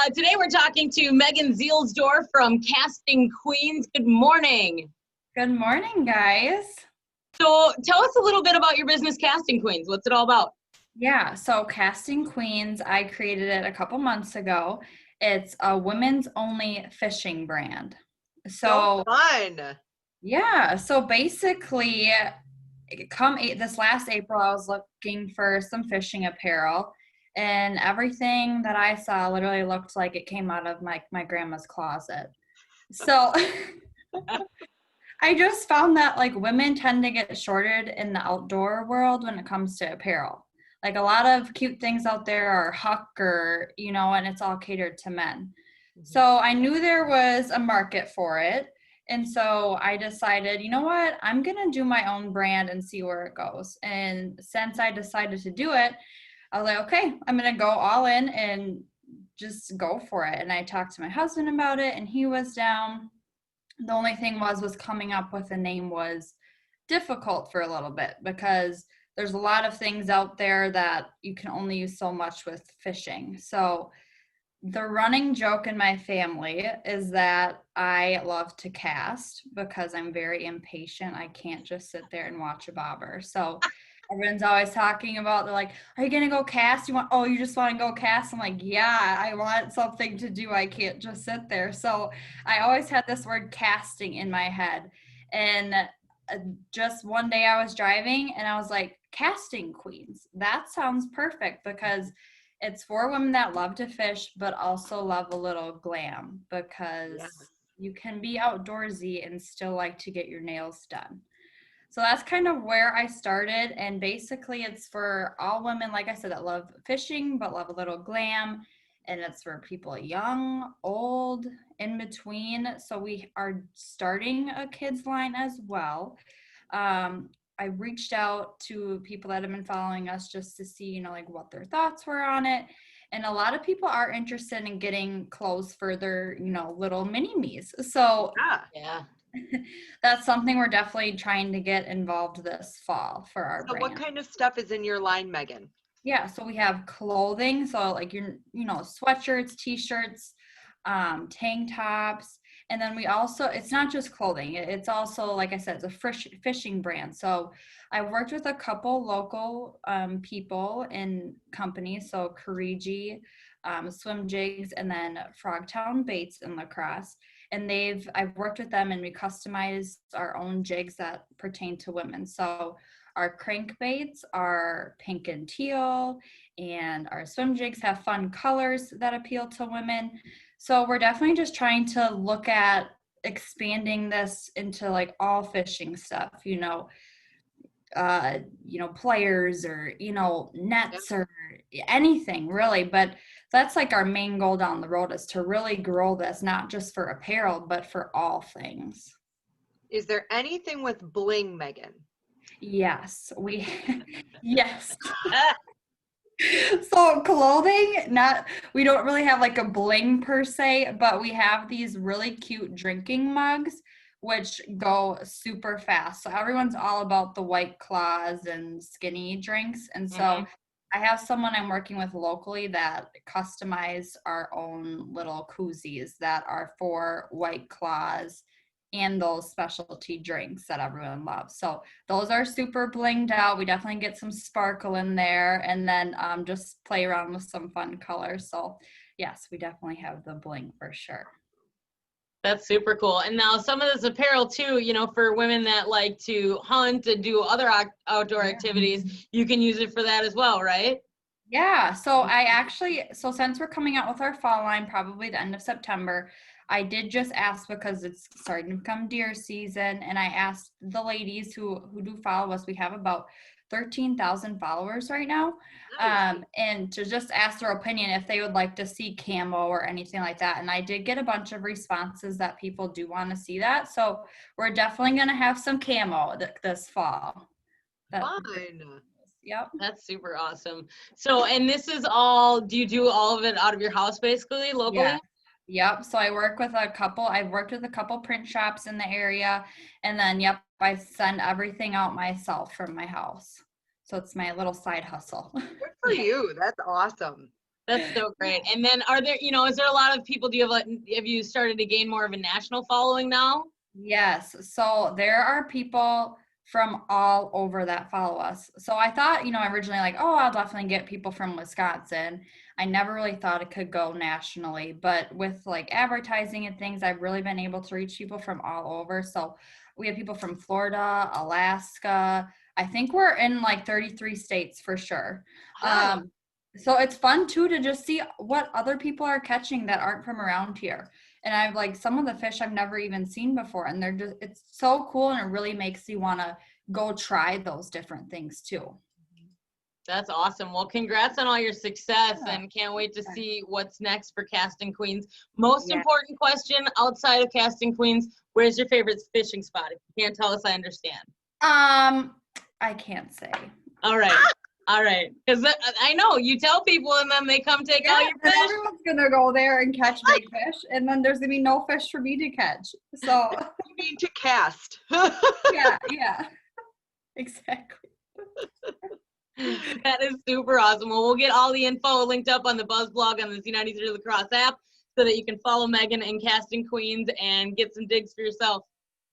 Today we're talking to Megan Zielsdorf from Casting Queens. Good morning. Good morning, guys. So tell us a little bit about your business, Casting Queens. What's it all about? Yeah, so Casting Queens, I created it a couple months ago. It's a women's only fishing brand. So fun. Yeah, so basically, this last April, I was looking for some fishing apparel, and everything that I saw literally looked like it came out of my grandma's closet. So I just found that like women tend to get shorted in the outdoor world when it comes to apparel. Like a lot of cute things out there are huck or, and it's all catered to men. So I knew there was a market for it. And so I decided, you know what, I'm going to do my own brand and see where it goes. And since I decided to do it, I was like, okay, I'm going to go all in and just go for it. And I talked to my husband about it and he was down. The only thing was coming up with a name was difficult for a little bit because there's a lot of things out there that you can only use so much with fishing. So the running joke in my family is that I love to cast because I'm very impatient. I can't just sit there and watch a bobber. So everyone's always talking about, they're like, are you going to go cast? You just want to go cast? I'm like, yeah, I want something to do. I can't just sit there. So I always had this word casting in my head. And just one day I was driving and I was like, Casting Queens. That sounds perfect because it's for women that love to fish, but also love a little glam because you can be outdoorsy and still like to get your nails done. So that's kind of where I started. And basically it's for all women, like I said, that love fishing, but love a little glam. And it's for people young, old, in between. So we are starting a kids line as well. I reached out to people that have been following us just to see, like what their thoughts were on it. And a lot of people are interested in getting clothes for their, little mini-me's. So yeah. That's something we're definitely trying to get involved this fall for our brand. What kind of stuff is in your line, Megan? Yeah, so we have clothing, so like your, sweatshirts, t-shirts, tank tops, and then we also, it's not just clothing, it's also, like I said, it's a fishing brand. So I worked with a couple local people and companies, so Kariji, Swim Jigs, and then Frogtown Baits in La Crosse. And I've worked with them and we customized our own jigs that pertain to women. So our crankbaits are pink and teal, and our swim jigs have fun colors that appeal to women. So we're definitely just trying to look at expanding this into like all fishing stuff, players or, nets or anything really. But that's like our main goal down the road is to really grow this, not just for apparel, but for all things. Is there anything with bling, Megan? Yes, yes. So clothing, we don't really have like a bling per se, but we have these really cute drinking mugs, which go super fast. So everyone's all about the White Claws and skinny drinks. And so I have someone I'm working with locally that customized our own little koozies that are for White Claws and those specialty drinks that everyone loves. So those are super blinged out. We definitely get some sparkle in there and then just play around with some fun colors. So yes, we definitely have the bling for sure. That's super cool. And now some of this apparel too, for women that like to hunt and do other outdoor activities, you can use it for that as well, right? Yeah. So since we're coming out with our fall line, probably the end of September, I did just ask because it's starting to become deer season. And I asked the ladies who do follow us, we have about 13,000 followers right now. And to just ask their opinion if they would like to see camo or anything like that. And I did get a bunch of responses that people do want to see that. So we're definitely going to have some camo this fall. Fun. Yep. That's super awesome. So, and this is all, do you do all of it out of your house basically locally? Yeah. Yep. So I've worked with a couple print shops in the area, and then, I send everything out myself from my house. So it's my little side hustle. Good for you. That's awesome. That's so great. And then are there, is there a lot of people, have you started to gain more of a national following now? Yes. So there are people from all over that follow us. So I thought, originally like, oh, I'll definitely get people from Wisconsin. I never really thought it could go nationally, but with like advertising and things, I've really been able to reach people from all over. So we have people from Florida, Alaska. I think we're in like 33 states for sure. Wow. So it's fun too to just see what other people are catching that aren't from around here. And I've like some of the fish I've never even seen before, and it's so cool, and it really makes you want to go try those different things too. That's awesome. Well, congrats on all your success, Yeah. and can't wait to see what's next for Casting Queens. Most Yeah. important question outside of Casting Queens, where's your favorite fishing spot? If you can't tell us, I understand. I can't say. All right. All right. Because I know you tell people and then they come take all your and fish. everyone's gonna go there and catch big fish, and then there's gonna be no fish for me to catch. So You mean to cast. yeah, exactly. That is super awesome. Well, we'll get all the info linked up on the Buzz blog on the Z93 Lacrosse app so that you can follow Megan and Casting Queens and get some digs for yourself.